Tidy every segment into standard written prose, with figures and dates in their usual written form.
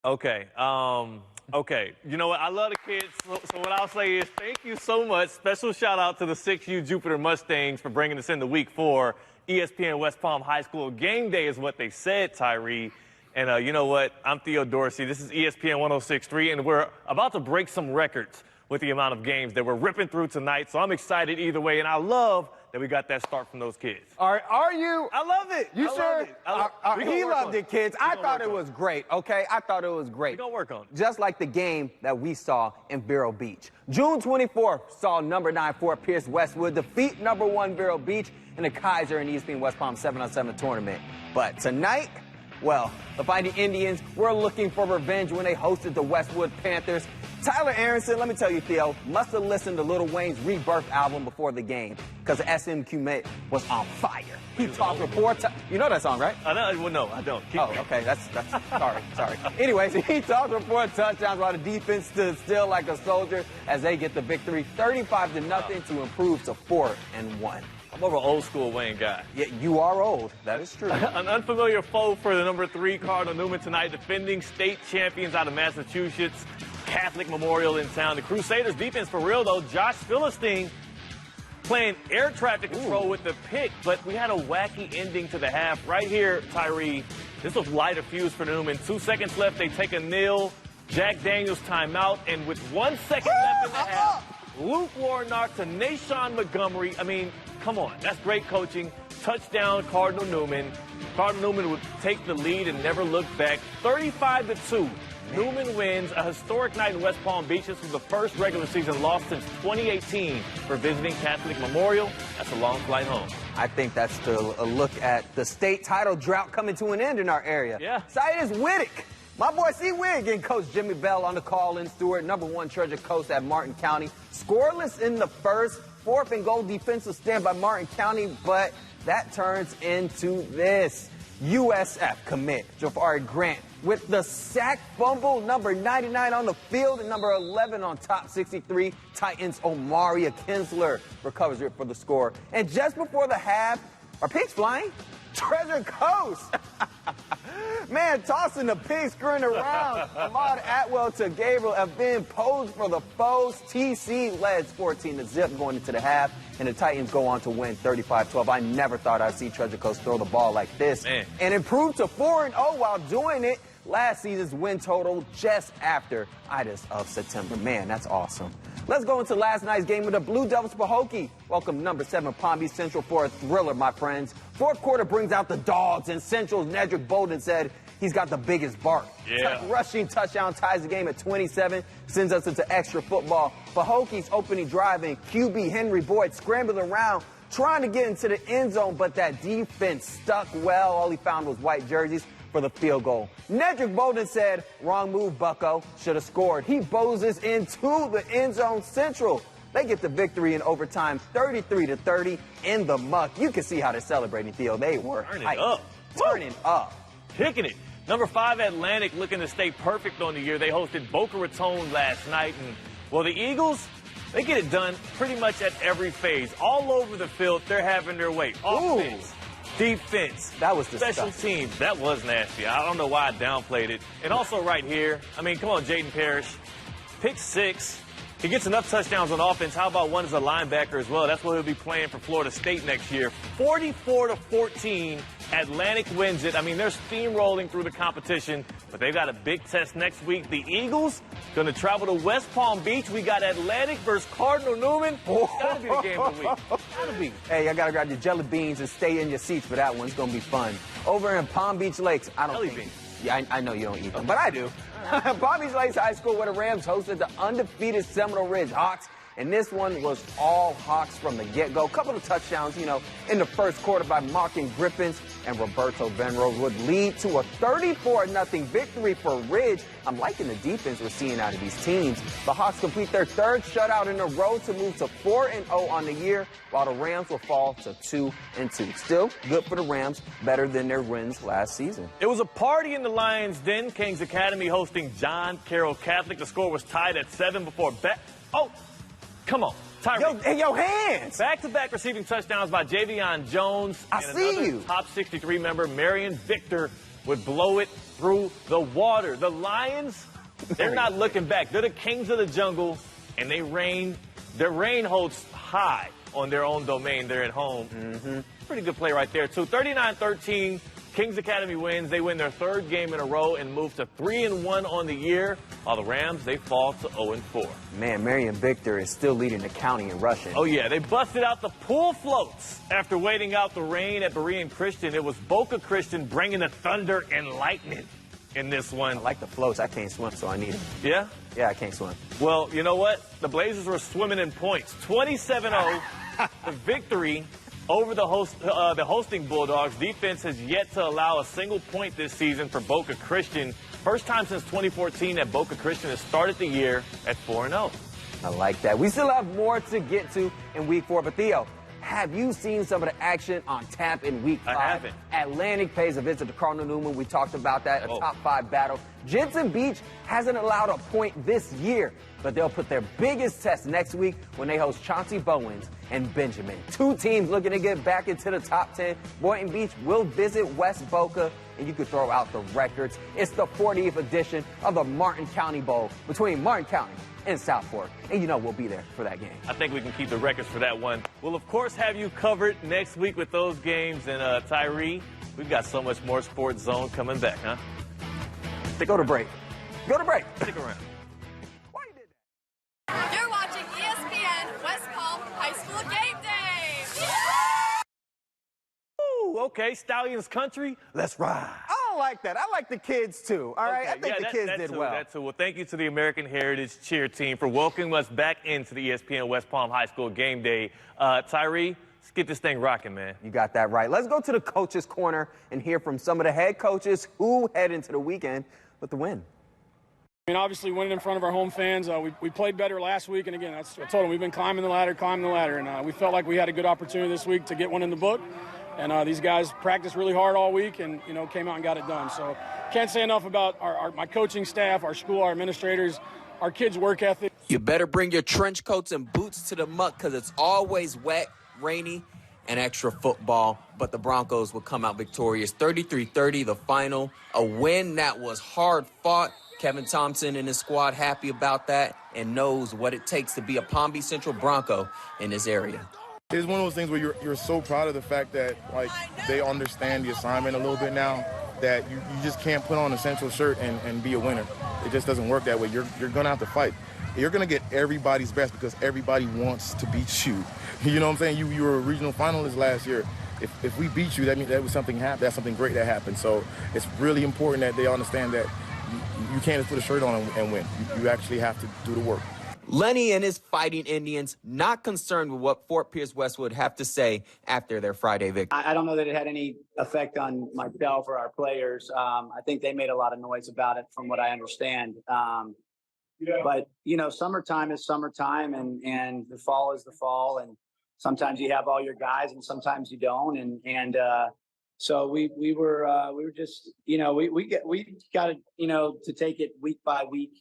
Okay. Okay. You know what? I love the kids. So what I'll say is thank you so much. Special shout out to the 6U Jupiter Mustangs for bringing us into week 4. ESPN West Palm High School game day is what they said, Tyree. And you know what? I'm Theo Dorsey. This is ESPN 106.3, and we're about to break some records with the amount of games that we're ripping through tonight. So I'm excited either way, and I love that we got that start from those kids. Are you? I love it. You sure? He loved it, kids. I thought it was great, okay? I thought it was great. We're going to work on it. Just like the game that we saw in Vero Beach. June 24th saw number 9 Fort Pierce Westwood defeat number 1 Vero Beach in the Kaiser and ESPN West Palm 7-on-7 tournament. But tonight, well, the Fighting Indians were looking for revenge when they hosted the Westwood Panthers. Tyler Aronson, let me tell you, Theo, must have listened to Lil Wayne's Rebirth album before the game because SMQ Mate was on fire. He talked with 4 times. You know that song, right? I know. Well, no, I don't. Okay. That's sorry. Anyways, he talked for 4 touchdowns while the defense stood still like a soldier as they get the victory 35-0 to improve to 4-1. I'm more of an old school Wayne guy. Yeah, you are old. That is true. An unfamiliar foe for the number 3 Cardinal Newman tonight, defending state champions out of Massachusetts. Catholic Memorial in town. The Crusaders defense for real though. Josh Philistine playing air traffic control with the pick, but we had a wacky ending to the half. Right here, Tyree, this will light a fuse for Newman. 2 seconds left, they take a nil. Jack Daniels timeout, and with 1 second left in the half, Luke Warnock to Nashawn Montgomery. I mean, come on, that's great coaching. Touchdown, Cardinal Newman. Cardinal Newman would take the lead and never look back. 35-2. Newman wins a historic night in West Palm Beach. This was the first regular season loss since 2018 for visiting Catholic Memorial. That's a long flight home. I think that's a look at the state title drought coming to an end in our area. Yeah. Titus Whittick. My boy C. Wig and Coach Jimmy Bell on the call in Stewart, number 1 Treasure Coast at Martin County. Scoreless in the first, 4th and goal defensive stand by Martin County, but that turns into this. USF commit Jafari Grant with the sack fumble, number 99 on the field and number 11 on top 63. Titans Omaria Kinsler recovers it for the score. And just before the half, are pigs flying? Treasure Coast! Man, tossing the pig, screwing around. Ahmad Atwell to Gabriel have been posed for the foes. TC leads 14-0 going into the half, and the Titans go on to win 35-12. I never thought I'd see Treasure Coast throw the ball like this. Man. And improve to 4-0 while doing it. Last season's win total just after Itis of September. Man, that's awesome. Let's go into last night's game with the Blue Devils Pahokee. Welcome number 7 Palm Beach Central for a thriller, my friends. Fourth quarter brings out the dogs, and Central's Nedrick Bolden said he's got the biggest bark. Yeah. Rushing touchdown ties the game at 27, sends us into extra football. Pahokee's opening drive, and QB Henry Boyd scrambled around, trying to get into the end zone, but that defense stuck well. All he found was white jerseys for the field goal. Nedrick Bolden said, wrong move, bucko, should have scored. He bozes into the end zone. Central, they get the victory in overtime, 33-30 in the muck. You can see how they're celebrating, Theo. They were turning up. Kicking it. Number 5 Atlantic looking to stay perfect on the year. They hosted Boca Raton last night. And, well, the Eagles, they get it done pretty much at every phase. All over the field, they're having their way. Offense. Defense. That was disgusting. Special teams. That was nasty. I don't know why I downplayed it. And also right here, I mean, come on, Jaden Parrish. Pick 6. He gets enough touchdowns on offense. How about one as a linebacker as well? That's what he'll be playing for Florida State next year. 44-14. Atlantic wins it. I mean, they're steamrolling through the competition, but they've got a big test next week. The Eagles going to travel to West Palm Beach. We got Atlantic versus Cardinal Newman. Got to be the game of the week. Got to be. Hey, y'all got to grab your jelly beans and stay in your seats for that one. It's going to be fun. Over in Palm Beach Lakes, I don't Jelly think. beans. Yeah, I know you don't eat them, but I do. Palm Beach Lakes High School, where the Rams hosted the undefeated Seminole Ridge Hawks. And this one was all Hawks from the get-go. A couple of touchdowns, you know, in the first quarter by Markin Griffins and Roberto Venrose would lead to a 34-0 victory for Ridge. I'm liking the defense we're seeing out of these teams. The Hawks complete their 3rd shutout in a row to move to 4-0 on the year, while the Rams will fall to 2-2. Still, good for the Rams, better than their wins last season. It was a party in the Lions' Den. Kings Academy hosting John Carroll Catholic. The score was tied at 7 before Oh! Come on. Tyree. Yo, hands. Back-to-back receiving touchdowns by Javion Jones. I see you. Top 63 member, Marion Victor, would blow it through the water. The Lions, they're not looking back. They're the kings of the jungle, and their reign holds high on their own domain. They're at home. Pretty good play right there, too. 39-13, Kings Academy wins. They win their third game in a row and move to 3-1 on the year, while the Rams, they fall to 0-4. Man, Marion Victor is still leading the county in rushing. Oh, yeah. They busted out the pool floats after waiting out the rain at Berean Christian. It was Boca Christian bringing the thunder and lightning in this one. I like the floats. I can't swim, so I need them. Yeah? Yeah, I can't swim. Well, you know what? The Blazers were swimming in points. 27-0, the victory over the hosting Bulldogs. Defense has yet to allow a single point this season for Boca Christian. First time since 2014 that Boca Christian has started the year at 4-0. I like that. We still have more to get to in Week 4, but Theo, have you seen some of the action on tap in Week 5? I haven't. Atlantic pays a visit to Cardinal Newman. We talked about that, a top 5 battle. Jensen Beach hasn't allowed a point this year, but they'll put their biggest test next week when they host Chauncey Bowens and Benjamin. Two teams looking to get back into the top 10. Boynton Beach will visit West Boca, and you could throw out the records. It's the 40th edition of the Martin County Bowl between Martin County and South Fork. And you know we'll be there for that game. I think we can keep the records for that one. We'll, of course, have you covered next week with those games. And, Tyree, we've got so much more Sports Zone coming back, huh? Go to break. Go to break. Stick around. Why you did that? You're watching ESPN West Palm High School Game Day. Ooh, okay, Stallions Country, let's ride. I don't like that. I like the kids, too. All right? I think the kids did well. That too. Well, thank you to the American Heritage Cheer Team for welcoming us back into the ESPN West Palm High School Game Day. Tyree, let's get this thing rocking, man. You got that right. Let's go to the Coaches Corner and hear from some of the head coaches who head into the weekend with the win. I mean, obviously winning in front of our home fans. We played better last week, and again, I told them we've been climbing the ladder, and we felt like we had a good opportunity this week to get one in the book. And these guys practiced really hard all week and, came out and got it done. So can't say enough about my coaching staff, our school, our administrators, our kids' work ethic. You better bring your trench coats and boots to the muck because it's always wet, rainy, and extra football. But the Broncos will come out victorious. 33-30, the final. A win that was hard fought. Kevin Thompson and his squad happy about that and knows what it takes to be a Palm Beach Central Bronco in this area. It's one of those things where you're so proud of the fact that, they understand the assignment a little bit now, that you just can't put on a Central shirt and be a winner. It just doesn't work that way. You're going to have to fight. You're going to get everybody's best because everybody wants to beat you. You know what I'm saying? You were a regional finalist last year. If we beat you, that means that was something happened. That's something great that happened. So it's really important that they understand that you can't just put a shirt on and win. You actually have to do the work. Lenny and his Fighting Indians not concerned with what Fort Pierce Westwood have to say after their Friday victory. I don't know that it had any effect on myself or our players. I think they made a lot of noise about it from what I understand. But, summertime is summertime and the fall is the fall. And sometimes you have all your guys and sometimes you don't. So we were just, we got to take it week by week.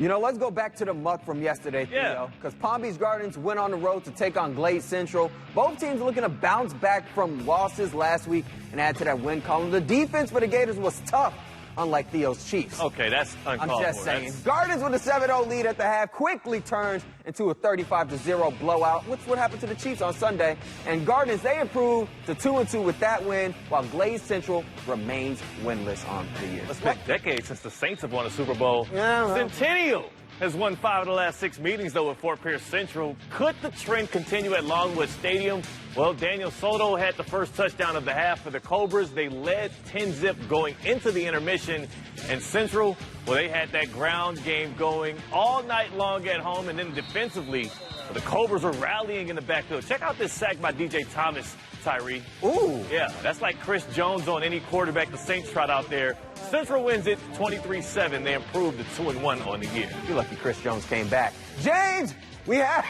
Let's go back to the muck from yesterday, Theo, because Palm Beach Gardens went on the road to take on Glade Central. Both teams looking to bounce back from losses last week and add to that win column. The defense for the Gators was tough, unlike Theo's Chiefs. Okay, that's uncalled I'm just for. saying. Gardens with a 7-0 lead at the half quickly turns into a 35-0 blowout, which is what happened to the Chiefs on Sunday. And Gardens, they improved to 2-2 with that win, while Glade Central remains winless on the year. It's been decades since the Saints have won a Super Bowl. Yeah, well. Centennial has won 5 of the last 6 meetings, though, with Fort Pierce Central. Could the trend continue at Longwood Stadium? Well, Daniel Soto had the first touchdown of the half for the Cobras. They led 10-zip going into the intermission. And Central, well, they had that ground game going all night long at home. And then defensively, the Cobras were rallying in the backfield. Check out this sack by DJ Thomas, Tyree. Ooh. Yeah, that's like Chris Jones on any quarterback the Saints trot out there. Central wins it 23-7. They improved to 2-1 on the year. You're lucky Chris Jones came back. James, we have...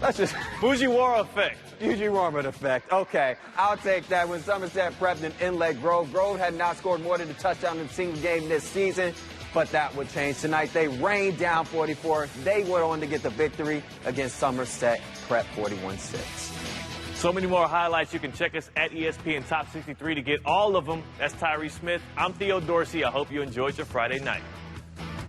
Let's just... Fujiwara effect. Fujiwara effect. Okay, I'll take that. When Somerset prepped in Inlet Grove, Grove had not scored more than a touchdown in a single game this season. but that would change tonight. They rained down 44. They went on to get the victory against Somerset Prep 41-6. So many more highlights. You can check us at ESPN Top 63 to get all of them. That's Tyree Smith. I'm Theo Dorsey. I hope you enjoyed your Friday night.